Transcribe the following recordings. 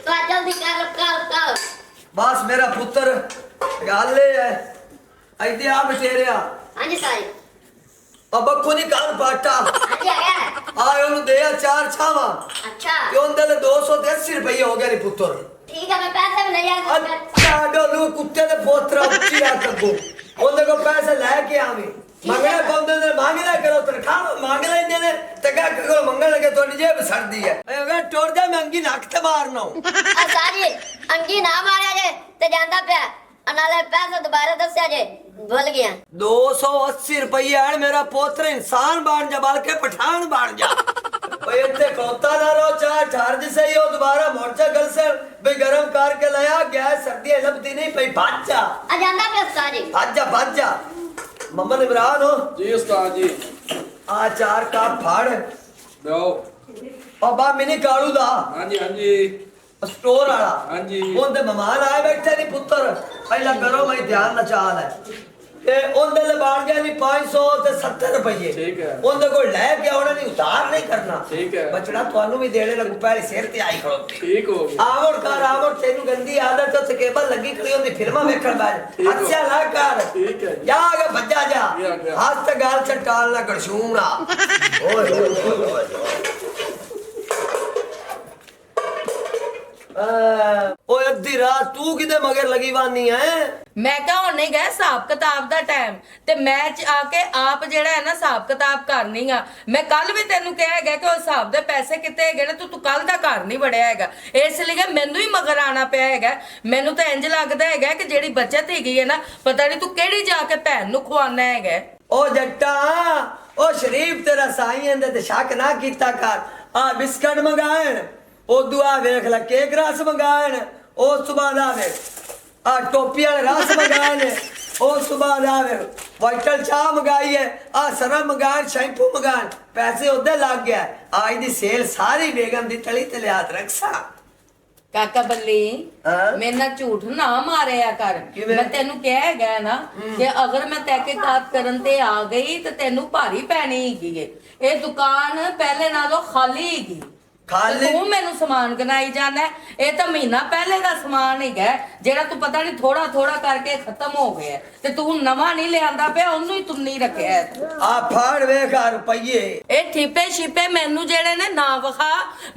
तो जल्दी कर कर। बस मेरा पुत्र गल है इधे आ बचेरिया। हाँ जी साई। अब को नहीं कान पाटा हाँ जी आ गया। आए ओनु दे चार छावा। अच्छा क्यों दे 280 रुपये हो गया रे पुत्र। ठीक है मैं पैसे भी ले जाऊंगा। अच्छा डोलू कुत्ते दे पोतरा उच्ची आ तगो ओंदे को पैसे लेके आवे मंगले बंदे ने मांगला करो तनखा मांगला इने ने तगा को मंगल लगे तो जेब सर्दी है अगर टोड़ दे मैं अंगी नाक ते मारना आ सारी अंगी ना मारे जे ते ਜਾਂਦਾ ਪਿਆ अनाले पैसे दोबारा दस्या जे भूल गया। 280 रुपये है मेरा पोत्र इंसान बन जा बल्कि पठान बन जा ओए इत्ते कोता ना रो चार चार्ज सही हो दोबारा मोटरसाइकिल से बे गरम करके लाया गैस सर्दी लबती नहीं पई भाग जा आ ਜਾਂਦਾ ਪਿਆ सारी भाग जा मोहम्मद इमरान हो जी उस्ताद जी आ चार कप फाड़ दो और बा मिनी कालू दा हाँ जी स्टोर वाला हाँ जी ओंदे मेहमान आए बैठे नहीं पुत्र पहला करो मैं ध्यान न चाल है ते ओंदे ले बाण गया नहीं 500 ते 70 रुपये ठीक है ओंदे कोई ले के आना नहीं उधार नहीं करना ठीक है बचड़ा थानू भी देने लगू पहले सिर ते आई खड़ोती ठीक हो गया आवड़ तेनू गंदी आदत तो केबल लगी खड़ी होंदी फिल्मां वेखण बाज अच्छा ला कर ठीक है जा आगे भज्जा जा हाथ ते गाल से टाल ना गड़शूना ओए ओए अद्धी रात तू किते मगर लगी वानी है मैं क्या हुण नहीं गया हिसाब किताब दा टाइम ते मैं आके आप जेड़ा है ना हिसाब किताब करनी आ। मैं कल भी तेनू कहा है कि हिसाब दे पैसे किते है ना तू कल दा घर नहीं बढ़िया है इसलिए मैनू ही मगर आना पिया है। मैनू तो इंज लगदा है कि जेड़ी बचत हैगी है ना पता नहीं तू केड़ी जाके भैन नू खवाना है। ओ जट्टा ओ शरीफ तेरा साईं अंदे ते शक ना कीता कर आ बिस्कुट मंगाण ओ दुआ वेख ला केक रस मंगाण ओ सुबह दा वे आ टोपी वाले रस मंगाण ओ सुबह दा वे वाइटल चाह मंगाई है आ सरम मंगाण शैम्पू मंगाण पैसे ओदे लग गया आज दी सेल सारी बेगम दी तली ते हाथ रखसा काका बल्ली मेरे ना झूठ ना मारिया कर। मैं तेनू कहा है ना कि अगर मैं तहकीकात करन ते आ गई तो तेनू भारी पैनी हैगी ये दुकान पहले नालों खाली हैगी खाली तू मैनू समान गिनाई जाना ये तो महीना पहले का समान है जेड़ा तू पता नहीं थोड़ा थोड़ा करके खत्म हो गया ते तू नवा नहीं लियांदा पे ओनू ही तुन्नी रखया आ फाड़ वेख रुपये ए ठिपे छिपे मैनू जेड़े ने ना वखा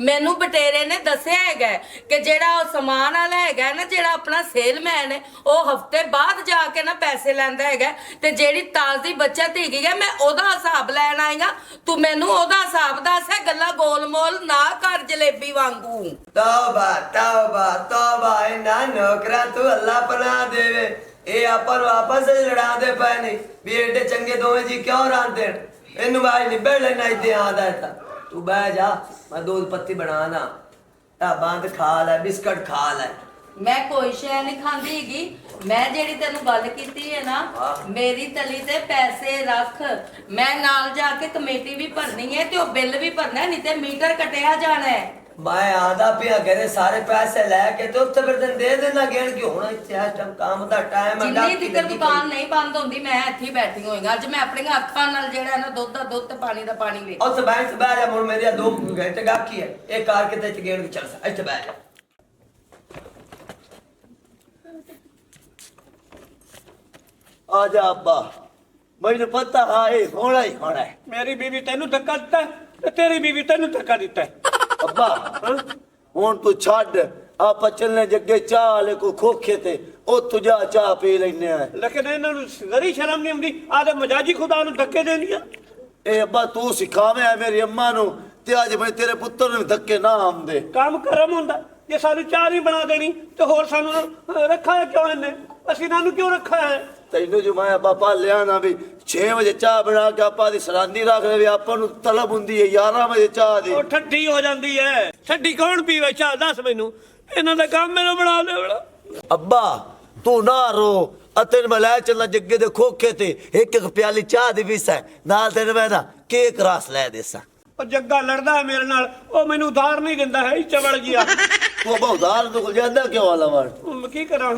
मैनू बटेरे ने दस्या है कि जेड़ा ओ समान वाला है ना जेड़ा अपना सेलमैन है ओ हफ्ते बाद जाके ना पैसे लैंदा है ते जेड़ी ताजी बचत हैगी है मैं ओदा हिसाब लैन आईगा तू मैनू ओदा हिसाब दस है गल्ला गोल मोल ना कर जलेबी वांगू। तौबा तौबा तौबा इना नौकरा तू अल्लाह पना देवे ए अपन वापस लड़ा दे पानी भी एडे चंगे दोवें जी क्यों रांदे इनु भाई निबड़ लेना इदे आदा था तू बह जा मैं दूध पत्ती बनाना ता बांध खा ले बिस्कुट खा ले मैं कोई शय नहीं खांदी हैगी मैं जेड़ी तेनू गल कीती है ना मेरी तली ते पैसे रख मैं नाल जाके कमेटी भी भरनी है ते ओ बिल भी भरना है नहीं ते मीटर कटिया जाना है। मैं आदा पिया घरे सारे पैसे लेके तो उत्ते फिर दे देना गेण कि हुण इत्थे इस टाइम काम दा टाइम है जिन्नी तिकर दुकान नहीं बंद होंदी मैं इत्थे बैठी होईगा अज मैं अपनी अखां नाल जेड़ा है ना दुध दा दुध ते पानी दा पानी वे उत्ते बैंक से बह जा मुड़ मेरे 2 घंटे गाकी है एक कार के ते गेण चल सा इत्थे बह जा आजा अब्बा मुझे पता है होना ही होना है मेरी बीवी तेनू धक्का दिता है तेरी बीवी तेनू धक्का दिता है अब्बा हुन तू छड़ आप चलने जगे चाह ले को खोखे ते ओ तुझा चाह पी लेने है लेकिन इन्हां नू जरी शर्म नहीं आउंदी आदे मजाजी खुदा नू धक्के देनिया ए अब्बा तू सिखावे है मेरी अम्मा नू ते आज मैं तेरे पुत्र नू धक्के ना आंदे काम करम हुंदा जे सानू चाह नहीं बना देनी तो होर सानू रखा है क्यों इन्हें असीं इन्हां नू क्यों रखा है तेनू जो मैं बापा लिया ना भी 6 बजे चाह बना के आपा दी सरांदी रख ले आपा नू तलब हुंदी है 11 बजे चाह दी ओ ठड्डी हो जांदी है ठड्डी कौन पीवे चाह दस मैनू इन्हां दा काम मैनू बना दे बड़ा अब्बा तू ना रो अतन मैं लै चलना जग्गे दे खोखे ते एक प्याली चाह दी भी सै नाल तेरे मैं ना केक रस लै देसा ओ जग्गा लड़दा है मेरे नाल ओ मैनू उधार नहीं दिंदा है चवड़ गया तू अब उधार तो जांदा क्यों वाला वार की करा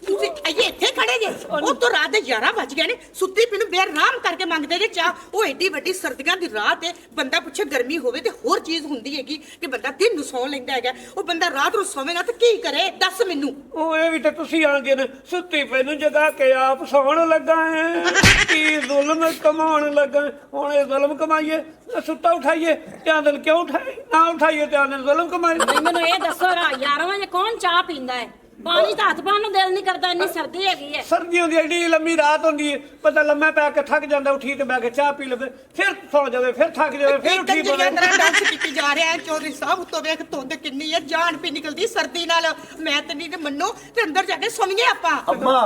ਤੁਸੀਂ ਆਈਏ ਇੱਥੇ ਖੜੇ ਜੇ ਉਹ ਤੋਂ ਰਾਤ ਦੇ 11 ਵੱਜ ਗਏ ਨੇ ਸੁੱਤੀ ਪਈ ਨੂੰ ਬੇਆਰਾਮ ਕਰਕੇ ਮੰਗਦੇ ਜੇ ਚਾਹ ਉਹ ਏਡੀ ਵੱਡੀ ਸਰਦੀਆਂ ਦੀ ਰਾਤ ਹੈ ਬੰਦਾ ਪੁੱਛੇ ਗਰਮੀ ਹੋਵੇ ਤੇ ਹੋਰ ਚੀਜ਼ ਹੁੰਦੀ ਹੈਗੀ ਕਿ ਬੰਦਾ ਦਿਨ ਨੂੰ ਸੌਂ ਲੈਂਦਾ ਹੈਗਾ ਉਹ ਬੰਦਾ ਰਾਤ ਨੂੰ ਸੌਵੇਗਾ ਤਾਂ ਕੀ ਕਰੇ ਦੱਸ ਮੈਨੂੰ ਉਹ ਇਹ ਵੀ ਤੇ ਤੁਸੀਂ ਆਂਦੇ ਨੇ ਸੁੱਤੀ ਪਈ ਨੂੰ ਜਗਾ ਕੇ ਆਪ ਸੌਣ ਲੱਗਾ ਹੈ ਕੀ ਜ਼ੁਲਮ ਕਮਾਉਣ ਲੱਗਾ ਹੁਣ ਇਹ ਜ਼ੁਲਮ ਕਮਾਈਏ ਸੁੱਤਾ ਉਠਾਈਏ ਧਿਆਨ ਦਿਲ ਕਿਉਂ ਉਠਾਈ ਨਾ ਉਠਾਈਏ ਧਿਆਨ ਦਿਲ ਜ਼ੁਲਮ ਕਮਾਈਏ ਨਹੀਂ ਮੈਨੂੰ ਇਹ ਦੱਸੋ 11 ਵਜੇ ਕੌਣ ਚਾਹ ਪੀਂਦਾ ਹੈ ਪਾਣੀ ਤਾਂ ਹੱਥ ਪਾਉਣ ਨੂੰ ਦਿਲ ਨਹੀਂ ਕਰਦਾ ਇੰਨੀ ਸਰਦੀ ਹੈਗੀ ਹੈ ਸਰਦੀਆਂ ਦੀ ਐਡੀ ਲੰਮੀ ਰਾਤ ਹੁੰਦੀ ਹੈ ਪਤਾ ਲੰਮਾ ਪੈ ਕੇ ਥੱਕ ਜਾਂਦਾ ਉਠੀ ਤੇ ਬੈ ਕੇ ਚਾਹ ਪੀ ਲਵੇ ਫਿਰ ਸੌ ਜਾਵੇ ਫਿਰ ਥੱਕ ਜਾਵੇ ਫਿਰ ਉਠੀ ਕੰਜਰੀਆਂ ਤਰ੍ਹਾਂ ਡਾਂਸ ਕੀਤੀ ਜਾ ਰਿਹਾ ਹੈ ਚੌਧਰੀ ਸਾਹਿਬ ਉੱਤੋਂ ਵੇਖ ਧੁੰਦ ਕਿੰਨੀ ਹੈ ਜਾਨ ਪੀ ਨਿਕਲਦੀ ਸਰਦੀ ਨਾਲ ਮੈਂ ਤੇ ਨਹੀਂ ਤੇ ਮੰਨੋ ਤੇ ਅੰਦਰ ਜਾ ਕੇ ਸੌਂਈਏ ਆਪਾਂ ਅੰਮਾ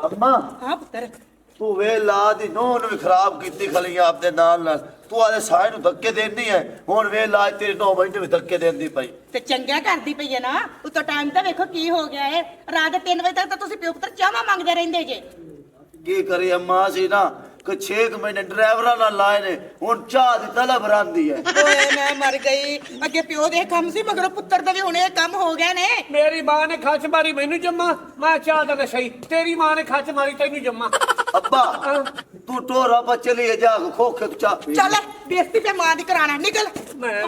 ਅੰਮਾ ਹਾਂ ਪੁੱਤਰ ਤੂੰ ਵੇ ਲਾ ਦੀ ਨੋਹ ਨੂੰ ਵੀ ਖਰਾਬ ਕੀਤੀ ਖਲੀ ਆਪਦੇ ਨਾਲ ਤੂੰ ਆਦੇ ਸਾਹ ਨੂੰ ਧੱਕੇ ਦੇਣੀ ਹੈ ਹੁਣ ਵੇ ਲਾ ਤੇਰੇ 9 ਮਿੰਟ ਵੀ ਧੱਕੇ ਦੇਂਦੀ ਪਈ ਤੇ ਚੰਗਾ ਕਰਦੀ ਪਈ ਹੈ ਨਾ ਉਤੋਂ ਟਾਈਮ ਤਾਂ ਵੇਖੋ ਕੀ ਹੋ ਗਿਆ ਹੈ ਰਾਤ ਦੇ 3 ਵਜੇ ਤੱਕ ਤਾਂ ਤੁਸੀਂ ਪਿਓ ਪੁੱਤਰ ਚਾਹਾਂ ਮੰਗਦੇ ਰਹਿੰਦੇ ਜੇ ਕੀ ਕਰੀ ਅੰਮਾ ਸੀ ਨਾ ਕਿ 6 ਮਹੀਨੇ ਡਰਾਈਵਰਾਂ ਨਾਲ ਲਾਏ ਨੇ ਹੁਣ ਚਾਹ ਦੀ ਤਲਬ ਰਾਂਦੀ ਹੈ ਓਏ ਮੈਂ ਮਰ ਗਈ ਅੱਗੇ ਪਿਓ ਦੇ ਕੰਮ ਸੀ ਮਗਰੋਂ ਪੁੱਤਰ ਦਾ ਵੀ ਹੁਣ ਇਹ ਕੰਮ ਹੋ ਗਏ ਨੇ ਮੇਰੀ ਮਾਂ ਨੇ ਖੱਚ ਮਾਰੀ ਮੈਨੂੰ ਜੰਮਾ ਮੈਂ ਚਾਹ ਦਾ ਨਸ਼ਾ ਹੀ ਤੇਰੀ ਮਾਂ ਨੇ ਖੱਚ ਮਾਰੀ ਤੈਨੂੰ ਜੰਮਾ ਅੱਬਾ ਤੂੰ ਟੋਰਾ ਪਾ ਚਲੀ ਜਾ ਖੋਖੇ ਤੂੰ ਚਾਹ ਪੀ ਚੱਲ ਬੇਇੱਜ਼ਤੀ ਤੇ ਮਾਂ ਦੀ ਕਰਾਣਾ ਨਿਕਲ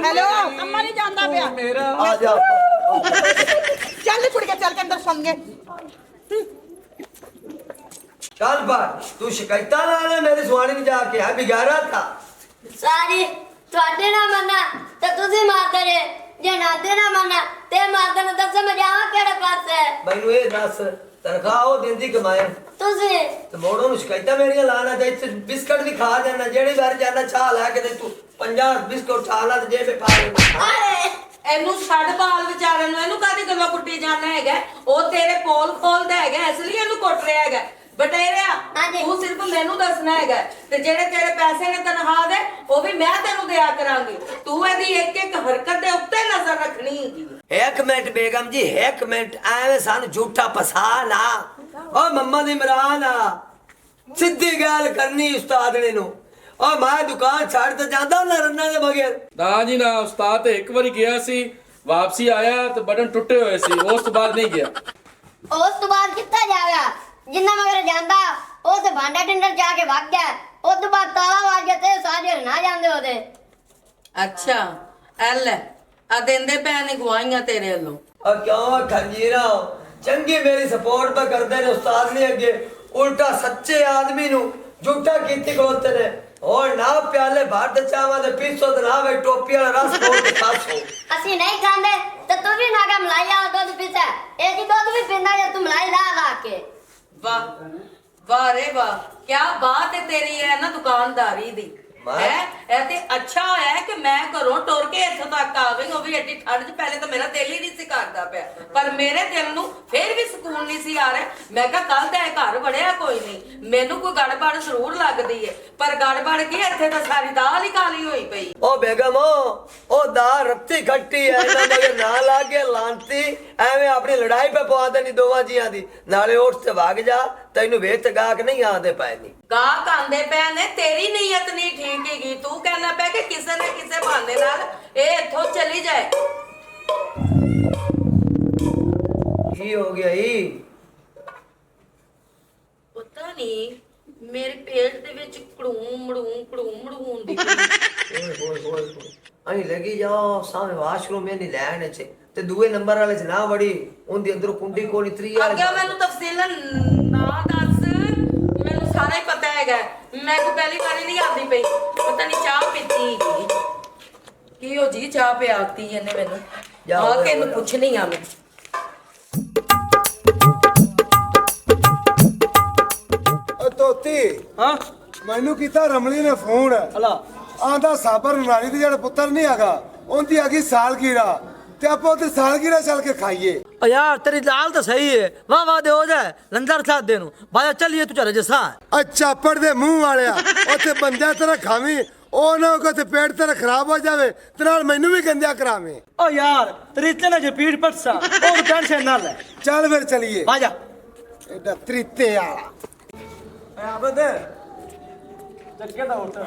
ਹੈਲੋ ਅੰਮਾ ਨਹੀਂ ਜਾਂਦਾ ਪਿਆ ਮੇਰਾ ਆ ਜਾ ਚੱਲ ਕੁੜੀਆਂ ਚੱਲ ਕੇ ਅੰਦਰ ਸੌਂਗੇ चल पर तू शिकायत लाने मेरे सुहानी में जाके है बिगाड़ा था ਸਾਰੀ ਤੁਹਾਡੇ ਨਾ ਮੰਨਾ ਤੇ ਤੁਸੀਂ ਮਾਰਦੇ ਜੇ ਜੇ ਨਾਦੇ ਨਾ ਮੰਨਾ ਤੇ ਮਾਰਦੇ ਨੂੰ ਦੱਸ ਮਜਾਵਾ ਕਿਹੜੇ ਪਾਸੇ मैनू ये दस तनख्वाह वो देंदी कमाए ਤੁਸੀਂ तो मोड़ो नु शिकायत मेरिया लाना चाहिए बिस्कुट भी खा जाना जेड़ी बार जाना चाह लैके ते तू 50 बिस्कुट खा ला ते जेब में पा ले ਆਏ ਇਹਨੂੰ ਛੱਡ ਬਾਲ ਵਿਚਾਰੇ ਨੂੰ ਇਹਨੂੰ ਕਾਹਦੀ ਗੱਲਾਂ ਕੁੱਟੀ ਜਾਣਾ ਹੈਗਾ ਉਹ ਤੇਰੇ ਪੋਲ ਖੋਲਦਾ ਹੈਗਾ ਇਸ ਲਈ ਇਹਨੂੰ ਕੁੱਟ ਰਿਹਾ ਹੈਗਾ ਬਟੇਰਿਆ ਹਾਂਜੀ। ਤੂੰ ਸਿਰਫ ਮੈਨੂੰ ਦੱਸਣਾ ਹੈਗਾ ਤੇ ਜਿਹੜੇ ਤੇਰੇ ਪੈਸੇ ਨੇ ਤਨਖਾਹ ਦੇ ਉਹ ਵੀ ਮੈਂ ਤੈਨੂੰ ਦਿਆ ਕਰਾਂਗੀ ਤੂੰ ਇਹਦੀ ਇੱਕ ਇੱਕ ਹਰਕਤ ਦੇ ਉੱਤੇ ਨਜ਼ਰ ਰੱਖਣੀ ਹੈਗੀ एक मिनट बेगम जी एक मिनट एवें सानू झूठा फसा ना ओ मम्मा दी इमरान आ सीधी गल करनी उस्ताद ने नु ओ मैं दुकान छड़ ते जांदा ना रन्ना दे बगैर ਨਾ ਜੀ ਨਾ ਉਸਤਾਦ ਤੇ ਇੱਕ ਵਾਰੀ ਗਿਆ ਸੀ ਵਾਪਸੀ ਆਇਆ ਤੇ ਬਟਨ ਟੁੱਟੇ ਹੋਏ ਸੀ ਉਸ ਤੋਂ ਬਾਅਦ ਨਹੀਂ ਗਿਆ ਉਸ ਤੋਂ ਬਾਅਦ ਕਿੱਥੇ ਜਾਵੇਗਾ ਜਿੰਨਾ ਮਗਰ ਜਾਂਦਾ ਉਹ ਤੇ ਭਾਂਡਾ ਟਿੰਡਰ ਜਾ ਕੇ ਵਗ ਗਿਆ ਉਸ ਤੋਂ ਬਾਅਦ ਤਾਲਾ ਵੱਜ ਗਿਆ ਤੇ ਸਾਰੇ ਨਾ ਜਾਂਦੇ ਉਹਦੇ ਅੱਛਾ ਐਲ ਆ ਦਿੰਦੇ ਪੈ ਨੇ ਗਵਾਈਆਂ ਤੇਰੇ ਵੱਲੋਂ और क्यों खंजीरा हो चंगी मेरी सपोर्ट पे करते ने उस्ताद ने अगे उल्टा सच्चे आदमी नु झूठा कीती खलोते ने और ना प्याले भर दे चावा दे पीसो ते ना वे टोपी वाला रस खोल के खासो ਅਸੀਂ ਨਹੀਂ ਖਾਂਦੇ ਤੇ ਤੂੰ ਵੀ ਨਾ ਕਾ ਮਲਾਈ ਆ ਦੁੱਧ ਪੀਤਾ ਇਹ ਜੀ ਦੁੱਧ ਵੀ ਪੀਂਦਾ ਜੇ ਤੂੰ ਮਲਾਈ ਲਾ ਕੇ ਵਾਹ ਵਾਹ ਰੇ ਵਾਹ ਕੀ ਬਾਤ ਹੈ ਤੇਰੀ ਹੈ ਨਾ ਦੁਕਾਨਦਾਰੀ ਦੀ ਹੈ ਇਹ ਤੇ ਅੱਛਾ ਹੋਇਆ ਕਿ ਮੈਂ ਘਰੋਂ ਟੁਰ ਕੇ ਇੱਥੇ ਤੱਕ ਆ ਗਈ ਉਹ ਵੀ ਐਡੀ ਠੰਡ 'ਚ ਪਹਿਲੇ ਤਾਂ ਮੇਰਾ ਦਿਲ ਹੀ ਨਹੀਂ ਸੀ ਕਰਦਾ ਪਿਆ ਪਰ ਮੇਰੇ ਦਿਲ ਨੂੰ ਫੇਰ ਵੀ ਸਕੂਨ ਨਹੀਂ ਸੀ ਆ ਰਿਹਾ ਮੈਂ ਕਿਹਾ ਕੱਲ ਦਾ ਇਹ ਘਰ ਵੜਿਆ ਕੋਈ ਨਹੀਂ ਮੈਨੂੰ ਕੋਈ ਗੜਬੜ ਜ਼ਰੂਰ ਲੱਗਦੀ ਹੈ ਪਰ ਗੜਬੜ ਕੀ ਇੱਥੇ ਤਾਂ ਸਾਰੀ ਦਾਲ ਹੀ ਕਾਲੀ ਹੋਈ ਪਈ ओ बेगम ओ दा रत्ती खट्टी है ना मगर ना लागे लांती एवें अपनी लड़ाई पे पवा देनी दोवां जियां दी नाले उठ ते भाग जा तैनू वेत गाक नहीं आंदे पाए नी ਗਾਹਕ ਆਂਦੇ ਪੈ ਨੇ ਤੇਰੀ ਨੀਅਤ ਨਹੀਂ ਠੀਕ ਹੈਗੀ ਤੂੰ ਕਹਿਣਾ ਪਿਆ ਕਿ ਕਿਸੇ ਨਾ ਕਿਸੇ ਬਹਾਨੇ ਨਾਲ ਇਹ ਇੱਥੋਂ ਚਲੀ ਜਾਏ की हो गया ही ਪਤਾ ਨਹੀਂ ਮੇਰੇ ਪੇਟ ਦੇ ਵਿੱਚ ਕੜੂਮ ਹੁੰਦੀ ਪਈ। ओए होए होए होए अनी लगी जाओ सामने वॉशरूम में नहीं लैने च ते दूए नंबर वाले च ना वड़ी उनदी अंदर कुंडी कोनी त्री ਅੱਗੇ ਮੈਨੂੰ ਤਫਸੀਲਨ ਨਾ ਦੱਸ ਮੈਨੂੰ ਸਾਰਾ ਹੀ ਪਤਾ ਹੈਗਾ ਮੈਂ ਕੋ ਪਹਿਲੀ ਵਾਰੀ ਨਹੀਂ ਆਉਂਦੀ ਪਈ ਪਤਾ ਨਹੀਂ ਚਾਹ ਪੀਤੀ ਹੈਗੀ ਕੀ ਹੋ ਜੀ ਚਾਹ ਪਿਆਤੀ ਇਹਨੇ ਮੈਨੂੰ ਜਾ ਆ ਓਏ ਕੇ ਇਹਨੂੰ ਓਏ। ਪੁੱਛਣੀ ਆ ਮੈਂ ਤੋਤੀ ਹਾਂ ਮੈਨੂੰ ਕੀਤਾ ਰਮਲੀ ਨੇ ਫੋਨ ਹਲਾ ਆਂਦਾ ਸਾਬਰ ਨਾਲੀ ਦੇ ਜਿਹੜਾ ਪੁੱਤਰ ਨਹੀਂ ਹੈਗਾ ਉਹਦੀ ਹੈਗੀ ਸਾਲਗੀਰਾ ਤੇ ਆਪਾਂ ਉਹਦੀ ਸਾਲਗੀਰਾ ਚੱਲ ਕੇ ਖਾਈਏ ओ यार तेरी लाल तो सही है वाह वाह दे हो जाए लंगर साथ देनु भाया चलिए तू चले जैसा ਅੱਛਾ ਪੜ ਦੇ ਮੂੰਹ ਵਾਲਿਆ ਉੱਥੇ ਬੰਦਿਆ ਤੇਰਾ ਖਾਵੀਂ ਉਹ ਨਾ ਕੋ ਤੇ ਪੇਟ ਤੇਰਾ ਖਰਾਬ ਹੋ ਜਾਵੇ ਤੇ ਨਾਲ ਮੈਨੂੰ ਵੀ ਗੰਦਿਆ ਕਰਾਵੇਂ ओ यार तेरी इतने ना जो पीठ पट सा ओ टेंशन ना ले ਚੱਲ ਫਿਰ ਚਲੀਏ भाजा ਐਡਾ ਤਰੀਤੇ ਵਾਲਾ ਆਬਦ ਚੱਕਿਆ ਦਾ ਉੱਠ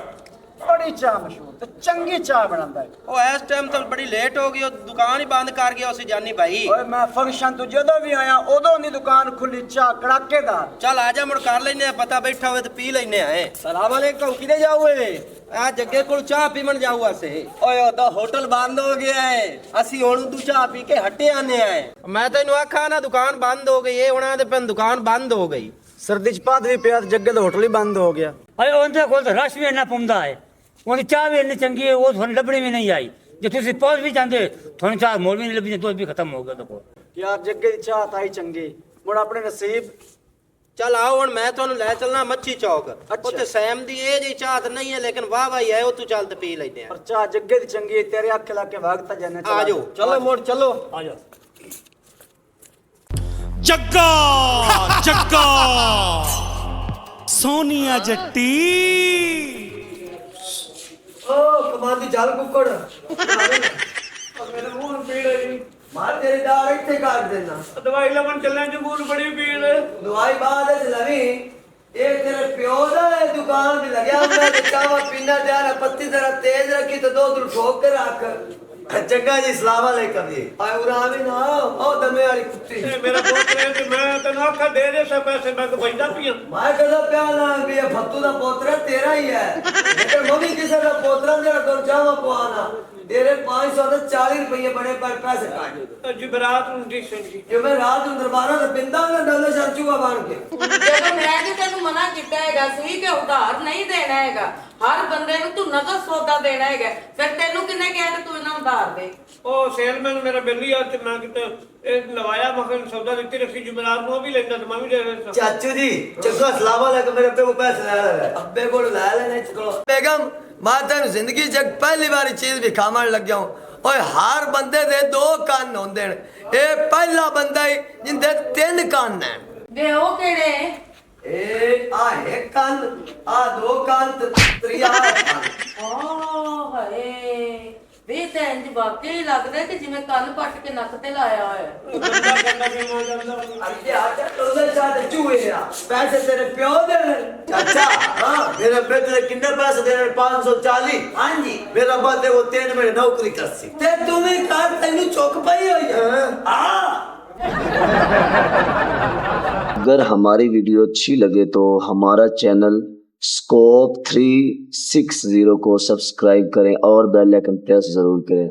ਬੜੀ ਚਾਹ ਮਸ਼ਹੂਰ ਤੇ ਚੰਗੀ ਚਾਹ ਬਣਾਉਂਦਾ ਹੈ। ਉਹ ਇਸ ਟਾਈਮ ਤਾਂ ਬੜੀ ਲੇਟ ਹੋ ਗਈ, ਉਹ ਦੁਕਾਨ ਹੀ ਬੰਦ ਕਰ ਗਿਆ ਉਸੇ ਜਾਨੀ ਭਾਈ। ਓਏ ਮੈਂ ਫੰਕਸ਼ਨ ਤੋਂ ਜਦੋਂ ਵੀ ਆਇਆ ਉਦੋਂ ਦੀ ਦੁਕਾਨ ਖੁੱਲੀ, ਚਾਹ ਕੜਾਕੇਦਾਰ। ਚੱਲ ਆ ਜਾ ਮੁੜ ਕਰ ਲੈਨੇ ਆ, ਪਤਾ ਬੈਠਾ ਹੋਵੇ ਤੇ ਪੀ ਲੈਨੇ ਆ। ਸਲਾਮ ਅਲੈਕੁਮ, ਕਿਦੇ ਜਾਓਏ? ਆ ਜੱਗੇ ਕੋਲ ਚਾਹ ਪੀਵਣ ਜਾਊ ਅਸੀਂ। ਓਏ ਉਹਦਾ ਹੋਟਲ ਬੰਦ ਹੋ ਗਿਆ ਹੈ, ਅਸੀਂ ਹੁਣ ਤੂੰ ਚਾਹ ਪੀ ਕੇ ਹਟੇ ਆਨੇ ਆਏ। ਮੈਂ ਤੈਨੂੰ ਆਖਾ ਨਾ ਦੁਕਾਨ ਬੰਦ ਹੋ ਗਈ, ਇਹ ਉਹਨਾਂ ਦੇ ਪੈਨ ਦੁਕਾਨ ਬੰਦ ਹੋ ਗਈ। ਸਰਦੀ ਚ ਪਾਦ ਵੀ ਪਿਆ, ਜੱਗੇ ਦਾ ਹੋਟਲ ਹੀ ਬੰਦ ਹੋ ਗਿਆ। ਅਰੇ ਉਹਦੇ ਕੋਲ ਤਾਂ ਰਸ਼ ਵੀ ਇੰਨਾ ਪੁੰਦਾ ਹੈ, ਉਹਦੀ ਚਾਹ ਵੀ ਇੰਨੀ ਚੰਗੀ ਹੈ, ਉਹ ਤੁਹਾਨੂੰ ਲੱਭਣੀ ਵੀ ਨਹੀਂ ਆਈ। ਜੇ ਤੁਸੀਂ ਪਹੁੰਚ ਵੀ ਜਾਂਦੇ ਤੁਹਾਨੂੰ ਚਾਹ ਮੋੜ ਵੀ ਨਹੀਂ ਲੱਭੀ, ਦੁੱਧ ਵੀ ਖਤਮ ਹੋ ਗਿਆ ਉਹਦੇ ਕੋਲ। ਯਾਰ ਜੱਗੇ ਦੀ ਚਾਹ ਤਾਂ ਹੀ ਚੰਗੀ, ਮੁੜ ਆਪਣੇ ਨਸੀਬ। ਚੱਲ ਆਓ ਹੁਣ ਮੈਂ ਤੁਹਾਨੂੰ ਲੈ ਚੱਲਣਾ ਮੱਛੀ ਚੌਕ। ਉੱਥੇ ਸੈਮ ਦੀ ਇਹ ਜੀ ਚਾਹ ਤਾਂ ਨਹੀਂ ਹੈ, ਲੇਕਿਨ ਵਾਹ ਵਾਹ ਹੈ, ਉਹ ਤੂੰ ਚੱਲ ਤੇ ਪੀ ਲੈਨੇ ਆ। ਪਰ ਚਾਹ ਜੱਗੇ ਦੀ ਚੰਗੀ ਹੈ, ਤੇਰੇ ਅੱਖ ਲਾ ਕੇ ਵਗਤਾ ਜਾਨੇ। ਆ ਜਾਓ, ਚਲੋ ਮੋੜ ਚਲੋ। ਆ ਜਾਓ। ਜੱਗਾ ਜੱਗਾ ਸੋਨੀਆ ਜੱਟੀ। ਓ ਕਮਾਂਦੀ ਜਲ ਕੁੱਕੜ ਮੇਰੇ ਮੂੰਹ ਨੂੰ ਪੀੜ ਹੈ ਜੀ। ਮਾਰ ਤੇਰੀ ਦਾੜ ਇੱਥੇ ਕਰ ਦੇਣਾ। ਦਵਾਈ ਲਵਣ ਚੱਲੇ ਜਮੂਨ ਬੜੀ ਪੀੜ। ਦਵਾਈ ਬਾਅਦ ਵਿੱਚ ਲਵੀ। ਇਹ ਤੇਰੇ ਪਿਓ ਦਾ ਇਹ ਦੁਕਾਨ ਵੀ ਲੱਗਿਆ ਹੁੰਦਾ ਤੇ ਚਾਵਾ ਪੀਣਾ ਜਾ ਪੱਤੀ ਜ਼ਰਾ ਤੇਜ਼ ਰੱਖੀ ਤੇ ਦੋ ਦਿਨ ਠੋਕ ਕੇ ਰੱਖ। जग्गा जी सलाम अलैकुम जी। ਆਏ ਉਰਾ ਵੀ ਨਾ ਉਹ ਦਮੇ ਵਾਲੀ ਕੁੱਤੀ। ਇਹ ਮੇਰਾ ਪੁੱਤ ਹੈ ਤੇ ਮੈਂ ਤੈਨੂੰ ਆਖਾ ਦੇ ਦੇ ਸੇ ਪੈਸੇ, ਮੈਂ ਕੋ ਬੈਠਾ ਪੀਆਂ। ਮੈਂ ਕਦੋਂ ਪਿਆ ਨਾ ਵੀ ਇਹ ਫੱਤੂ ਦਾ ਪੋਤਰਾ ਤੇਰਾ ਹੀ ਹੈ, ਲੇਕਿਨ ਮੈਂ ਵੀ ਕਿਸੇ ਦਾ ਪੋਤਰਾ ਜਿਹੜਾ ਕਰ ਜਾਵਾ ਪਵਾਨਾ। तेरे 540 रुपये बड़े पर पैसे काट जुबरात जी जो मैं रात ਨੂੰ ਦਰਬਾਰਾਂ ਤੇ ਪਿੰਦਾ ਨਾ ਡੱਲੇ ਸੰਚੂਆ ਬਣ ਕੇ। ਜਦੋਂ ਮੈਂ ਜੀ ਤੈਨੂੰ ਮਨਾ ਕੀਤਾ ਹੈਗਾ ਸੀ ਕਿ ਉਧਾਰ ਨਹੀਂ ਦੇਣਾ ਹੈਗਾ, ਹਰ ਬੰਦੇ ਨੂੰ ਤੂੰ ਨਕਦ ਸੌਦਾ ਦੇਣਾ ਹੈਗਾ, ਫਿਰ ਤੈਨੂੰ ਕਿੰਨੇ ਕਿਹਾ ਕਿ ਤੂੰ ਇਹਨਾਂ ਨੂੰ ਉਧਾਰ ਦੇ? ਉਹ ਸੇਲਮੈਨ ਮੇਰਾ ਬਿੱਲੀ ਆ ਤੇ ਮੈਂ ਕਿਤੇ ਇਹ ਲਵਾਇਆ ਮਖਨ ਸੌਦਾ ਦਿੱਤੀ ਰੱਖੀ ਜੁਬਰਾਤ ਨੂੰ, ਉਹ ਵੀ ਲੈਂਦਾ ਤੇ ਮੈਂ ਵੀ ਦੇ ਦਿੰਦਾ। ਚਾਚੂ ਜੀ ਚੰਗਾ ਸਲਾਮ अलैकुम, मेरे अब्बे को पैसे ले ले, अब्बे को ले लेने चलो। बेगम मैं तेन जिंदगी च पहली बारी चीज भी खावन लग गया हूं। ओए हर बंदे दे दो कान होंदे ने, ए पहला बंदा ही जिंदे 3 कान ने। वे ਉਹ ਕਿਹੜੇ? ए आ एक कान, आ 2 कान ते 3 कान। ਓ ਹਾਏ ਵੇ ਤਾਂ ਇੰਜ ਵਾਕਈ ਲੱਗਦਾ ਕਿ ਜਿਵੇਂ ਕੰਨ ਪੱਟ ਕੇ ਨੱਕ ਤੇ ਲਾਇਆ ਹੋਇਆ। अरे आजा टोले चाटे चूहे आ, पैसे तेरे प्यो दे। चाचा हाँ मेरे बेटे कितने पैसे देने? 540। हां जी मेरा अब्बा ते वो 3 महीने नौकरी कर सी ते तुम्हें कार तेनु चौक पाई होई है। हां अगर हमारी वीडियो अच्छी लगे तो हमारा चैनल स्कोप 360 को सब्सक्राइब करें और बेल आइकन प्रेस जरूर करें।